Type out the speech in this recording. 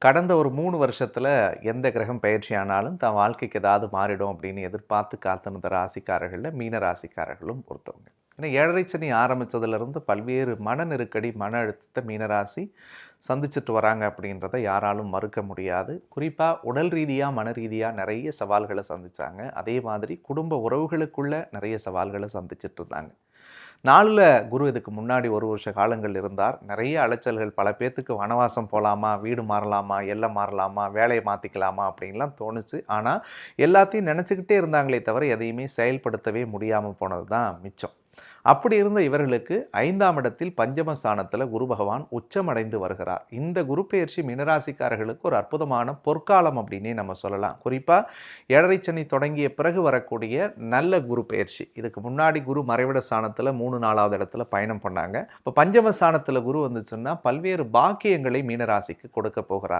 கடந்த ஒரு 3 வருஷத்துல எந்த கிரகம் பெயர்ச்சி ஆனாலும் தன் வாழ்க்கைக்கு ஏதாவது மாறிடும் அப்படின்னு எதிர்பார்த்து காத்திருந்த ராசிக்காரர்கள்ல மீன ராசிக்காரர்களும் பொறுத்தவங்க. ஏன்னா 7.5 சனி ஆரம்பிச்சதுலேருந்து பல்வேறு மன நெருக்கடி, மன அழுத்தத்தை மீனராசி சந்திச்சுட்டு வராங்க அப்படின்றத யாராலும் மறுக்க முடியாது. குறிப்பாக உடல் ரீதியாக, மன ரீதியாக நிறைய சவால்களை சந்திச்சாங்க. அதே மாதிரி குடும்ப உறவுகளுக்குள்ள நிறைய சவால்களை சந்திச்சுட்டு இருந்தாங்க. 4ல் குரு இதுக்கு முன்னாடி 1 வருஷ காலங்கள் இருந்தார். நிறைய அலைச்சல்கள், பல பேர்த்துக்கு வனவாசம் போகலாமா, வீடு மாறலாமா, எல்லை மாறலாமா, வேலையை மாற்றிக்கலாமா அப்படின்லாம் தோணுச்சு. ஆனால் எல்லாத்தையும் நினச்சிக்கிட்டே இருந்தாங்களே தவிர எதையுமே செயல்படுத்தவே முடியாமல் போனது தான் மிச்சம். அப்படி இருந்த இவர்களுக்கு 5ஆம் இடத்தில் பஞ்சமஸ்தானத்தில் குரு பகவான் உச்சமடைந்து வருகிறார். இந்த குரு பெயர்ச்சி மீனராசிக்காரர்களுக்கு ஒரு அற்புதமான பொற்காலம் அப்படின்னே நம்ம சொல்லலாம். குறிப்பாக 7.5 சனி தொடங்கிய பிறகு வரக்கூடிய நல்ல குரு பெயர்ச்சி. இதுக்கு முன்னாடி குரு மறைவிட ஸ்தானத்தில் 3-4வது இடத்துல பயணம் பண்ணாங்க. இப்போ பஞ்சமஸ்தானத்தில் குரு வந்துச்சுன்னா பல்வேறு பாக்கியங்களை மீனராசிக்கு கொடுக்க போகிறார்.